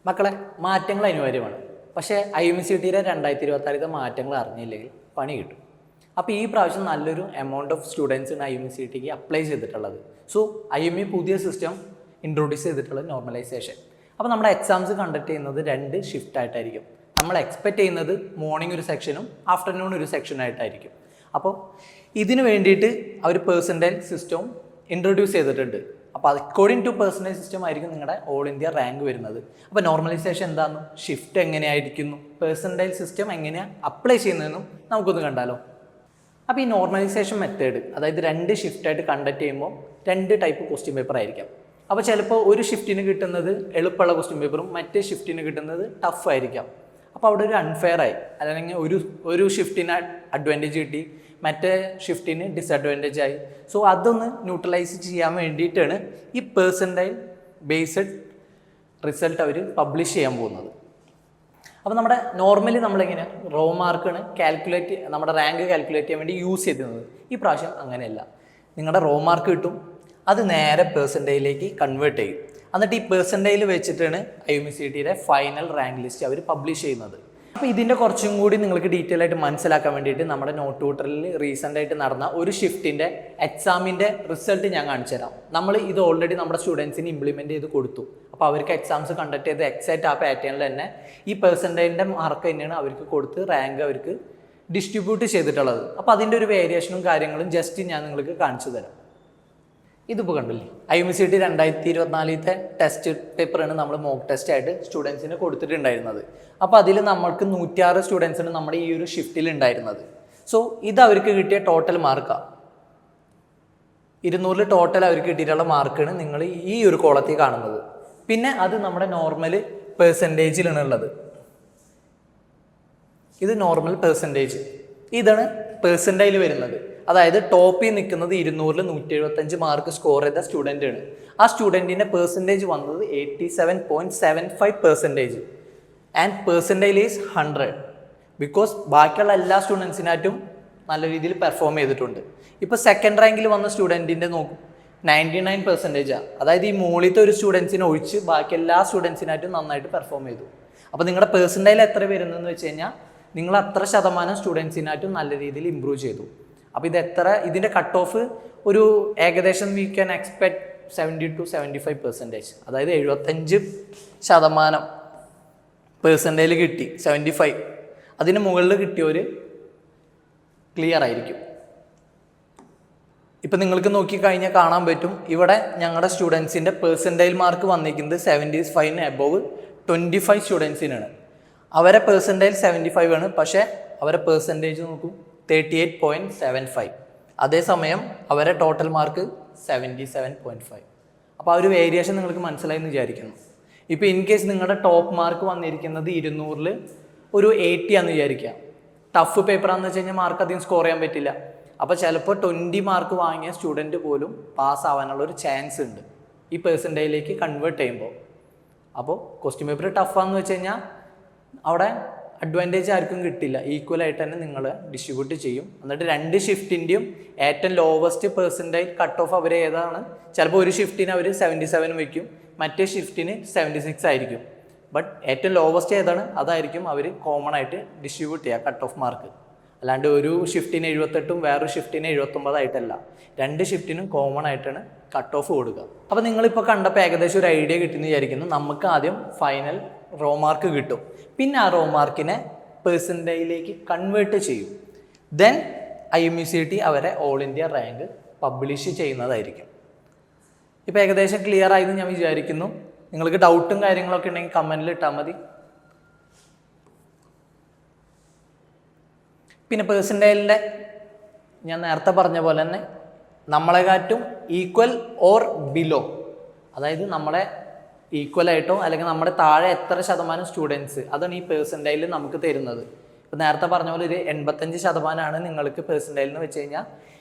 മക്കളെ, മാറ്റങ്ങൾ അനിവാര്യമാണ്. പക്ഷേ IMCTയുടെ 2026 മാറ്റങ്ങൾ അറിഞ്ഞില്ലെങ്കിൽ പണി കിട്ടും. അപ്പോൾ ഈ പ്രാവശ്യം നല്ലൊരു എമൗണ്ട് ഓഫ് സ്റ്റുഡൻസിന് IMCTക്ക് അപ്ലൈ ചെയ്തിട്ടുള്ളത്. സോ IME പുതിയ സിസ്റ്റം ഇൻട്രൊഡ്യൂസ് ചെയ്തിട്ടുള്ളത് നോർമലൈസേഷൻ. അപ്പോൾ നമ്മുടെ എക്സാംസ് കണ്ടക്ട് ചെയ്യുന്നത് 2 ഷിഫ്റ്റ് ആയിട്ടായിരിക്കും. നമ്മൾ എക്സ്പെക്റ്റ് ചെയ്യുന്നത് മോർണിംഗ് ഒരു സെക്ഷനും ആഫ്റ്റർനൂൺ ഒരു സെക്ഷനായിട്ടായിരിക്കും. അപ്പോൾ ഇതിന് വേണ്ടിയിട്ട് അവർ പേഴ്സൻറ്റേജ് സിസ്റ്റവും ഇൻട്രൊഡ്യൂസ് ചെയ്തിട്ടുണ്ട്. അപ്പോൾ അക്കോർഡിംഗ് ടു പേഴ്സൻറ്റേജ് സിസ്റ്റം ആയിരിക്കും നിങ്ങളുടെ ഓൾ ഇന്ത്യ റാങ്ക് വരുന്നത്. അപ്പോൾ നോർമലൈസേഷൻ എന്താണെന്നും ഷിഫ്റ്റ് എങ്ങനെയായിരിക്കുന്നു, പേഴ്സൻറ്റേജ് സിസ്റ്റം എങ്ങനെയാണ് അപ്ലൈ ചെയ്യുന്നതെന്നും നമുക്കൊന്ന് കണ്ടാലോ. അപ്പോൾ ഈ നോർമലൈസേഷൻ മെത്തേഡ്, അതായത് 2 ഷിഫ്റ്റായിട്ട് കണ്ടക്ട് ചെയ്യുമ്പോൾ 2 ടൈപ്പ് ക്വസ്റ്റ്യൻ പേപ്പർ ആയിരിക്കാം. അപ്പോൾ ചിലപ്പോൾ ഒരു ഷിഫ്റ്റിന് കിട്ടുന്നത് എളുപ്പമുള്ള ക്വസ്റ്റ്യൻ പേപ്പറും മറ്റേ ഷിഫ്റ്റിന് കിട്ടുന്നത് ടഫ് ആയിരിക്കാം. അപ്പോൾ അവിടെ ഒരു അൺഫെയർ ആയി, അല്ലെങ്കിൽ ഒരു ഷിഫ്റ്റിന് അഡ്വാൻറ്റേജ് കിട്ടി, മറ്റേ ഷിഫ്റ്റിന് ഡിസഡ്വാൻറ്റേജ് ആയി. സോ അതൊന്ന് ന്യൂട്രലൈസ് ചെയ്യാൻ വേണ്ടിയിട്ടാണ് ഈ പേഴ്സൻറ്റൈൽ ബേസ്ഡ് റിസൾട്ട് അവർ പബ്ലിഷ് ചെയ്യാൻ പോകുന്നത്. അപ്പോൾ നമ്മുടെ നോർമലി നമ്മളെങ്ങനെ റോ മാർക്കാണ് നമ്മുടെ റാങ്ക് കാൽക്കുലേറ്റ് ചെയ്യാൻ വേണ്ടി യൂസ് ചെയ്തിരുന്നത്. ഈ പ്രാവശ്യം അങ്ങനെയല്ല. നിങ്ങളുടെ റോ മാർക്ക് കിട്ടും, അത് നേരെ പേഴ്സൻറ്റേജിലേക്ക് കൺവേർട്ട് ചെയ്യും. എന്നിട്ട് ഈ പേഴ്സൻറ്റേജിൽ വെച്ചിട്ടാണ് IMCTയുടെ ഫൈനൽ റാങ്ക് ലിസ്റ്റ് അവർ പബ്ലിഷ് ചെയ്യുന്നത്. അപ്പോൾ ഇതിൻ്റെ കുറച്ചും കൂടി നിങ്ങൾക്ക് ഡീറ്റെയിൽ ആയിട്ട് മനസ്സിലാക്കാൻ വേണ്ടിയിട്ട് നമ്മുടെ നോട്ട് ട്യൂട്ടറിൽ റീസെൻ്റ് ആയിട്ട് നടന്ന ഒരു ഷിഫ്റ്റിൻ്റെ എക്സാമിൻ്റെ റിസൾട്ട് ഞാൻ കാണിച്ചു തരാം. നമ്മൾ ഇത് ഓൾറെഡി നമ്മുടെ സ്റ്റുഡൻസിന് ഇംപ്ലിമെൻറ്റ് ചെയ്ത് കൊടുത്തു. അപ്പോൾ അവർക്ക് എക്സാംസ് കണ്ടക്ട് ചെയ്ത് എക്സാക്റ്റ് ആ പാറ്റേണിൽ തന്നെ ഈ പേഴ്സൻറ്റേജിൻ്റെ മാർക്ക് തന്നെയാണ് അവർക്ക് കൊടുത്ത് റാങ്ക് അവർക്ക് ഡിസ്ട്രിബ്യൂട്ട് ചെയ്തിട്ടുള്ളത്. അപ്പോൾ അതിൻ്റെ ഒരു വേരിയേഷനും കാര്യങ്ങളും ജസ്റ്റ് ഞാൻ നിങ്ങൾക്ക് കാണിച്ചു തരാം. ഇതിപ്പോൾ കണ്ടില്ലേ, IMCT 2024 ടെസ്റ്റ് പേപ്പറാണ് നമ്മൾ മോക്ക് ടെസ്റ്റ് ആയിട്ട് സ്റ്റുഡൻസിന് കൊടുത്തിട്ടുണ്ടായിരുന്നത്. അപ്പോൾ അതിൽ നമ്മൾക്ക് 106 സ്റ്റുഡൻസിന് നമ്മുടെ ഈ ഒരു ഷിഫ്റ്റിൽ ഉണ്ടായിരുന്നത്. സോ ഇത് അവർക്ക് കിട്ടിയ ടോട്ടൽ മാർക്കാണ്. 200 ടോട്ടൽ അവർക്ക് കിട്ടിയിട്ടുള്ള മാർക്കാണ് നിങ്ങൾ ഈ ഒരു കോളത്തിൽ കാണുന്നത്. പിന്നെ അത് നമ്മുടെ നോർമൽ പേഴ്സൻറ്റേജിലാണ് ഉള്ളത്. ഇത് നോർമൽ പേഴ്സൻറ്റേജ്, ഇതാണ് പേഴ്സൻറ്റേജിൽ വരുന്നത്. അതായത് ടോപ്പിൽ നിൽക്കുന്നത് 200-ൽ 175 മാർക്ക് സ്കോർ ചെയ്ത സ്റ്റുഡൻ്റാണ്. ആ സ്റ്റുഡൻറ്റിൻ്റെ പേഴ്സൻറ്റേജ് വന്നത് 87.75% ആൻഡ് പേഴ്സൻറ്റേജ് ഈസ് 100. ബിക്കോസ് ബാക്കിയുള്ള എല്ലാ സ്റ്റുഡൻസിനായിട്ടും നല്ല രീതിയിൽ പെർഫോം ചെയ്തിട്ടുണ്ട്. ഇപ്പോൾ സെക്കൻഡ് റാങ്കിൽ വന്ന സ്റ്റുഡൻറ്റിൻ്റെ നോക്കും 99%. അതായത് ഈ മുകളിലത്തെ ഒരു സ്റ്റുഡൻസിനെ ഒഴിച്ച് ബാക്കി എല്ലാ സ്റ്റുഡൻസിനായിട്ടും നന്നായിട്ട് പെർഫോം ചെയ്തു. അപ്പോൾ നിങ്ങളുടെ പേഴ്സൻറ്റേജിൽ എത്ര വരുന്നതെന്ന് വെച്ച് കഴിഞ്ഞാൽ നിങ്ങൾ അത്ര ശതമാനം സ്റ്റുഡൻസിനായിട്ടും നല്ല രീതിയിൽ ഇമ്പ്രൂവ് ചെയ്തു. അപ്പോൾ ഇതിൻ്റെ കട്ട് ഓഫ് ഒരു ഏകദേശം വി ക്യാൻ എക്സ്പെക്ട് 70-75%. അതായത് 75% പേഴ്സൻറ്റേജിൽ കിട്ടി, 75 അതിന് മുകളിൽ കിട്ടിയവർ ക്ലിയർ ആയിരിക്കും. ഇപ്പം നിങ്ങൾക്ക് നോക്കിക്കഴിഞ്ഞാൽ കാണാൻ പറ്റും, ഇവിടെ ഞങ്ങളുടെ സ്റ്റുഡൻസിൻ്റെ പേഴ്സൻറ്റേജ് മാർക്ക് വന്നിരിക്കുന്നത് 75 എബോവ് 25 സ്റ്റുഡൻസിനാണ്. അവരെ പേഴ്സൻറ്റേജ് 75 ആണ്, പക്ഷേ അവരെ പേഴ്സൻറ്റേജ് നോക്കും 38.75. അതേസമയം അവരെ ടോട്ടൽ മാർക്ക് 77.5. അപ്പോൾ ആ ഒരു വേരിയേഷൻ നിങ്ങൾക്ക് മനസ്സിലായി എന്ന് വിചാരിക്കുന്നു. ഇപ്പോൾ ഇൻ കേസ് നിങ്ങളുടെ ടോപ്പ് മാർക്ക് വന്നിരിക്കുന്നത് 200-ൽ ഒരു 80 ആണെന്ന് വിചാരിക്കുക. ടഫ് പേപ്പറാണെന്ന് വെച്ച് കഴിഞ്ഞാൽ മാർക്ക് അധികം സ്കോർ ചെയ്യാൻ പറ്റില്ല. അപ്പോൾ ചിലപ്പോൾ 20 മാർക്ക് വാങ്ങിയ സ്റ്റുഡൻറ്റ് പോലും പാസ്സാവാനുള്ള ഒരു ചാൻസ് ഉണ്ട് ഈ പേഴ്സൻറ്റേജിലേക്ക് കൺവേർട്ട് ചെയ്യുമ്പോൾ. അപ്പോൾ ക്വസ്റ്റ്യൻ പേപ്പർ ടഫാണെന്ന് വെച്ച് കഴിഞ്ഞാൽ അവിടെ അഡ്വാൻറ്റേജ് ആർക്കും കിട്ടില്ല, ഈക്വലായിട്ട് തന്നെ നിങ്ങൾ ഡിസ്ട്രിബ്യൂട്ട് ചെയ്യും. എന്നിട്ട് 2 ഷിഫ്റ്റിൻ്റെയും ഏറ്റവും ലോവസ്റ്റ് പേഴ്സൻറ്റേജ് കട്ട് ഓഫ് അവർ ഏതാണ്, ചിലപ്പോൾ ഒരു ഷിഫ്റ്റിന് അവർ 77 വയ്ക്കും, മറ്റേ ഷിഫ്റ്റിന് 76 ആയിരിക്കും. ബട്ട് ഏറ്റവും ലോവസ്റ്റ് ഏതാണ് അതായിരിക്കും അവർ കോമൺ ആയിട്ട് ഡിസ്ട്രിബ്യൂട്ട് ചെയ്യുക കട്ട് ഓഫ് മാർക്ക്. അല്ലാണ്ട് ഒരു ഷിഫ്റ്റിന് 78 വേറൊരു ഷിഫ്റ്റിന് 79 ആയിട്ടല്ല, 2 ഷിഫ്റ്റിനും കോമൺ ആയിട്ടാണ് കട്ട് ഓഫ് കൊടുക്കുക. അപ്പോൾ നിങ്ങളിപ്പോൾ കണ്ടപ്പോൾ ഏകദേശം ഒരു ഐഡിയ കിട്ടുമെന്ന് വിചാരിക്കുന്നു. നമുക്ക് ആദ്യം ഫൈനൽ റോ മാർക്ക് കിട്ടും, പിന്നെ ആ റോ മാർക്കിനെ പേഴ്സൻറ്റേജിലേക്ക് കൺവേർട്ട് ചെയ്യും. ദെൻ IMCT അവരെ ഓൾ ഇന്ത്യ റാങ്ക് പബ്ലിഷ് ചെയ്യുന്നതായിരിക്കും. ഇപ്പോൾ ഏകദേശം ക്ലിയർ ആയെന്ന് ഞാൻ വിചാരിക്കുന്നു. നിങ്ങൾക്ക് ഡൗട്ടും കാര്യങ്ങളൊക്കെ ഉണ്ടെങ്കിൽ കമൻറ്റിൽ ഇട്ടാൽ മതി. പിന്നെ പേഴ്സൻറ്റേജിൻ്റെ ഞാൻ നേരത്തെ പറഞ്ഞ പോലെ തന്നെ നമ്മളെക്കാട്ടും ഈക്വൽ ഓർ ബിലോ, അതായത് നമ്മളെ ഈക്വലായിട്ടോ അല്ലെങ്കിൽ നമ്മുടെ താഴെ എത്ര ശതമാനം സ്റ്റുഡൻസ്, അതാണ് ഈ പേഴ്സൻറ്റേജിൽ നമുക്ക് തരുന്നത്. ഇപ്പോൾ നേരത്തെ പറഞ്ഞ പോലെ ഒരു 85% നിങ്ങൾക്ക് പേഴ്സൻറ്റേജിൽ എന്ന് വെച്ച് കഴിഞ്ഞാൽ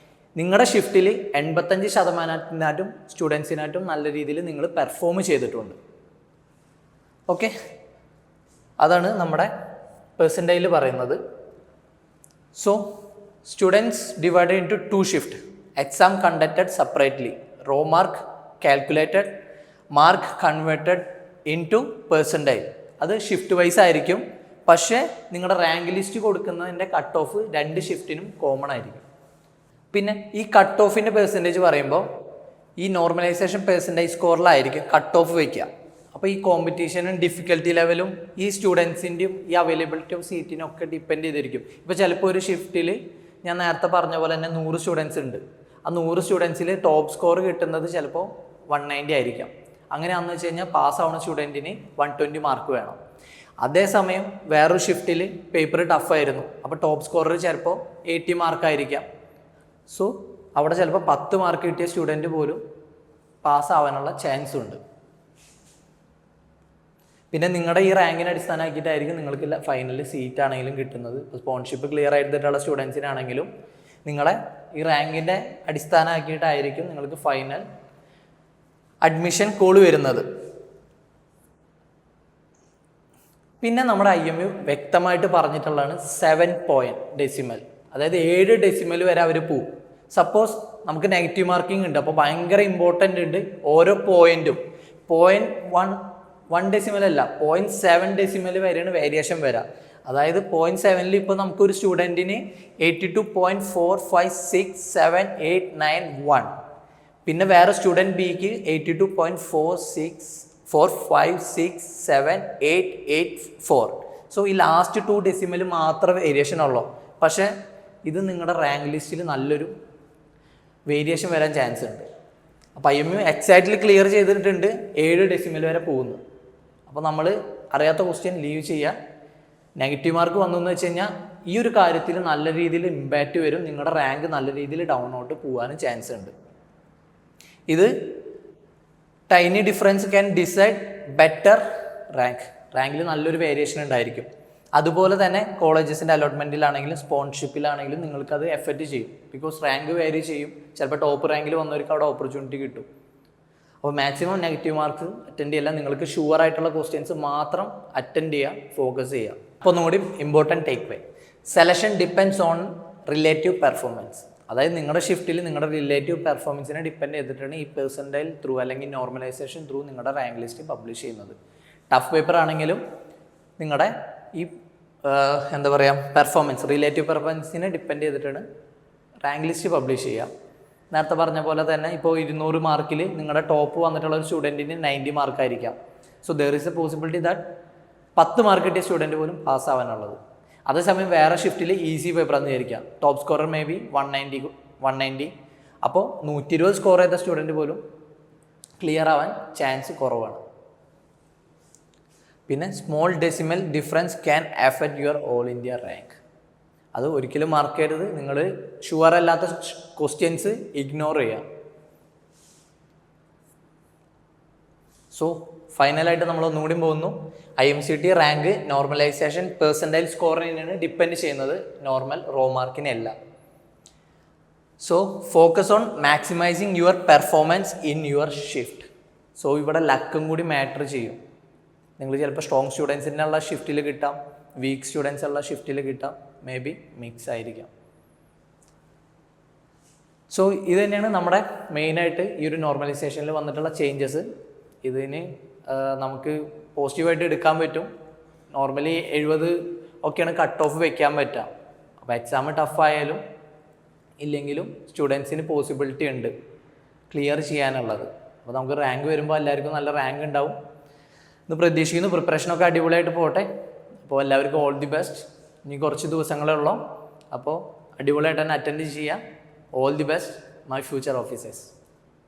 നിങ്ങളുടെ ഷിഫ്റ്റിൽ 85% സ്റ്റുഡൻസിനായിട്ടും നല്ല രീതിയിൽ നിങ്ങൾ പെർഫോം ചെയ്തിട്ടുണ്ട്. ഓക്കെ, അതാണ് നമ്മുടെ പേഴ്സൻറ്റേജിൽ പറയുന്നത്. So students divided into 2 shift, exam conducted separately, raw mark calculated, mark converted into percentile. അത് ഷിഫ്റ്റ് വൈസ് ആയിരിക്കും. പക്ഷേ നിങ്ങളുടെ റാങ്ക് ലിസ്റ്റ് കൊടുക്കുന്നതിൻ്റെ കട്ട് ഓഫ് 2 ഷിഫ്റ്റിനും കോമൺ ആയിരിക്കും. പിന്നെ ഈ കട്ട് ഓഫിൻ്റെ പെർസെൻറ്റേജ് പറയുമ്പോൾ ഈ നോർമലൈസേഷൻ പെർസെൻറ്റേജ് സ്കോറിലായിരിക്കും കട്ട് ഓഫ് വയ്ക്കുക. അപ്പോൾ ഈ കോമ്പറ്റീഷനും ഡിഫിക്കൽട്ടി ലെവലും ഈ സ്റ്റുഡൻസിൻ്റെയും ഈ അവൈലബിലിറ്റി ഓഫ് സീറ്റിനും ഒക്കെ ഡിപ്പെൻഡ് ചെയ്തിരിക്കും. ഇപ്പോൾ ചിലപ്പോൾ ഒരു ഷിഫ്റ്റിൽ ഞാൻ നേരത്തെ പറഞ്ഞ പോലെ തന്നെ 100 സ്റ്റുഡൻസ് ഉണ്ട്. ആ 100 സ്റ്റുഡൻസിൽ ടോപ്പ് സ്കോർ കിട്ടുന്നത് ചിലപ്പോൾ 190 ആയിരിക്കാം. അങ്ങനെയാണെന്ന് വെച്ച് കഴിഞ്ഞാൽ പാസ്സാവുന്ന സ്റ്റുഡൻറ്റിന് 120 മാർക്ക് വേണം. അതേസമയം വേറൊരു ഷിഫ്റ്റിൽ പേപ്പർ ടഫായിരുന്നു. അപ്പോൾ ടോപ്പ് സ്കോറർ ചിലപ്പോൾ 80 മാർക്കായിരിക്കാം. സോ അവിടെ ചിലപ്പോൾ 10 മാർക്ക് കിട്ടിയ സ്റ്റുഡൻറ്റ് പോലും പാസ്സാവാനുള്ള ചാൻസ് ഉണ്ട്. പിന്നെ നിങ്ങളുടെ ഈ റാങ്കിനെ അടിസ്ഥാനമാക്കിയിട്ടായിരിക്കും നിങ്ങൾക്ക് ഫൈനലിൽ സീറ്റ് ആണെങ്കിലും കിട്ടുന്നത്. ഇപ്പോൾ സ്പോൺഷിപ്പ് ക്ലിയർ ആയിട്ടുള്ള സ്റ്റുഡൻസിനാണെങ്കിലും നിങ്ങളെ ഈ റാങ്കിൻ്റെ അടിസ്ഥാനമാക്കിയിട്ടായിരിക്കും നിങ്ങൾക്ക് ഫൈനൽ അഡ്മിഷൻ കോൾ വരുന്നത്. പിന്നെ നമ്മുടെ IMU വ്യക്തമായിട്ട് പറഞ്ഞിട്ടുള്ളതാണ് 7 പോയിന്റ് ഡെസിമൽ, അതായത് 7 ഡെസിമൽ വരെ അവർ പോവും. സപ്പോസ് നമുക്ക് നെഗറ്റീവ് മാർക്കിംഗ് ഉണ്ട്, അപ്പോൾ ഭയങ്കര ഇമ്പോർട്ടൻ്റ് ഉണ്ട് ഓരോ പോയിന്റും. 0.1 ഡെസിമൽ അല്ല, 0.7 ഡെസിമൽ വരെയാണ് വേരിയേഷൻ വരിക. അതായത് 0.7 ഇപ്പോൾ നമുക്കൊരു സ്റ്റുഡൻറ്റിന് 82.4567891, പിന്നെ വേറെ സ്റ്റുഡൻറ്റ് ബിക്ക് 82.4567884. സോ ഈ ലാസ്റ്റ് 2 ഡെസിമൽ മാത്രമേ വേരിയേഷൻ ഉള്ളൂ. പക്ഷേ ഇത് നിങ്ങളുടെ റാങ്ക് ലിസ്റ്റിൽ നല്ലൊരു വേരിയേഷൻ വരാൻ ചാൻസ് ഉണ്ട്. അപ്പോൾ IMU എക്സാക്ട്ലി ക്ലിയർ ചെയ്തിട്ടുണ്ട് 7 ഡെസിമൽ വരെ പോകുന്നു. അപ്പോൾ നമ്മൾ അറിയാത്ത ക്വസ്റ്റ്യൻ ലീവ് ചെയ്യുക. നെഗറ്റീവ് മാർക്ക് വന്നു എന്ന് വെച്ച് കഴിഞ്ഞാൽ ഈ ഒരു കാര്യത്തിൽ നല്ല രീതിയിൽ ഇമ്പാക്റ്റ് വരും. നിങ്ങളുടെ റാങ്ക് നല്ല രീതിയിൽ ഡൗണോട്ട് പോകാനും ചാൻസ് ഉണ്ട്. ഇത് tiny difference can decide better റാങ്കിൽ നല്ലൊരു വേരിയേഷൻ ഉണ്ടായിരിക്കും. അതുപോലെ തന്നെ കോളേജസിൻ്റെ അലോട്ട്മെൻറ്റിലാണെങ്കിലും സ്പോൺഷിപ്പിലാണെങ്കിലും നിങ്ങൾക്കത് എഫക്റ്റ് ചെയ്യും. ബിക്കോസ് റാങ്ക് വേരി ചെയ്യും. ചിലപ്പോൾ ടോപ്പ് റാങ്കിൽ വന്നവർക്ക് അവിടെ ഓപ്പർച്യൂണിറ്റി കിട്ടും. അപ്പോൾ മാക്സിമം നെഗറ്റീവ് മാർക്ക് അറ്റൻഡ് ചെയ്യില്ല. നിങ്ങൾക്ക് ഷുവർ ആയിട്ടുള്ള ക്വസ്റ്റ്യൻസ് മാത്രം അറ്റൻഡ് ചെയ്യുക, ഫോക്കസ് ചെയ്യുക. അപ്പോൾ ഒന്നുകൂടി important take way, selection depends on relative performance. അതായത് നിങ്ങളുടെ ഷിഫ്റ്റിൽ നിങ്ങളുടെ റിലേറ്റീവ് പെർഫോമൻസിനെ ഡിപ്പെൻഡ് ചെയ്തിട്ടാണ് ഈ പെർസെൻറ്റൈൽ ത്രൂ അല്ലെങ്കിൽ നോർമലൈസേഷൻ ത്രൂ നിങ്ങളുടെ റാങ്ക് ലിസ്റ്റ് പബ്ലിഷ് ചെയ്യുന്നത്. ടഫ് പേപ്പർ ആണെങ്കിലും നിങ്ങളുടെ ഈ എന്താ പറയുക റിലേറ്റീവ് പെർഫോമൻസിനെ ഡിപ്പെൻഡ് ചെയ്തിട്ടാണ് റാങ്ക് ലിസ്റ്റ് പബ്ലിഷ് ചെയ്യുക. നേരത്തെ പറഞ്ഞ പോലെ തന്നെ ഇപ്പോൾ 200 മാർക്കിൽ നിങ്ങളുടെ ടോപ്പ് വന്നിട്ടുള്ള ഒരു സ്റ്റുഡൻറ്റിന് 90 മാർക്കായിരിക്കാം. So there is a possibility that 10 mark കിട്ടിയ സ്റ്റുഡൻറ്റ് പോലും പാസ്സാവാനുള്ളത്. അതേസമയം വേറെ ഷിഫ്റ്റിൽ ഈസി പേപ്പറാണെന്ന് വിചാരിക്കാം. Top scorer may be 190. അപ്പോൾ 120 സ്കോർ ചെയ്ത സ്റ്റുഡൻറ്റ് പോലും ക്ലിയർ ആവാൻ ചാൻസ് കുറവാണ്. പിന്നെ small decimal difference can affect your all India rank. അത് ഒരിക്കലും മാർക്ക് ചെയ്യരുത്. നിങ്ങൾ ഷുവർ അല്ലാത്ത ക്വസ്റ്റ്യൻസ് ഇഗ്നോർ ചെയ്യുക. സോ ഫൈനലായിട്ട് നമ്മൾ ഒന്നുകൂടി പോകുന്നു. IMCT റാങ്ക് നോർമലൈസേഷൻ പെർസെൻറ്റൈൽ സ്കോറിനെയാണ് ഡിപ്പെൻഡ് ചെയ്യുന്നത്, നോർമൽ റോ മാർക്കിനല്ല. So focus on maximising your performance in your shift. So ഇവിടെ ലക്കും കൂടി മാറ്റർ ചെയ്യും. നിങ്ങൾ ചിലപ്പോൾ സ്ട്രോങ് സ്റ്റുഡൻസിനുള്ള ഷിഫ്റ്റിൽ കിട്ടാം, വീക്ക് സ്റ്റുഡൻസ് ഉള്ള ഷിഫ്റ്റിൽ കിട്ടാം, മേ ബി മിക്സ് ആയിരിക്കാം. സോ ഇത് തന്നെയാണ് നമ്മുടെ മെയിനായിട്ട് ഈ ഒരു നോർമലൈസേഷനിൽ വന്നിട്ടുള്ള ചേഞ്ചസ്. ഇതിന് നമുക്ക് പോസിറ്റീവായിട്ട് എടുക്കാൻ പറ്റും. നോർമലി 70 ഒക്കെയാണ് കട്ട് ഓഫ് വെക്കാൻ പറ്റുക. അപ്പോൾ എക്സാം ടഫായാലും ഇല്ലെങ്കിലും സ്റ്റുഡൻസിന് പോസിബിലിറ്റി ഉണ്ട് ക്ലിയർ ചെയ്യാനുള്ളത്. അപ്പോൾ നമുക്ക് റാങ്ക് വരുമ്പോൾ എല്ലാവർക്കും നല്ല റാങ്ക് ഉണ്ടാവും എന്ന് പ്രതീക്ഷിക്കുന്നു. പ്രിപ്പറേഷനൊക്കെ അടിപൊളിയായിട്ട് പോട്ടെ. അപ്പോൾ എല്ലാവർക്കും ഓൾ ദി ബെസ്റ്റ്. ഇനി കുറച്ച് ദിവസങ്ങളേ ഉള്ളൂ. അപ്പോൾ അടിപൊളിയായിട്ട് തന്നെ അറ്റൻഡ് ചെയ്യുക. All the best my future officers.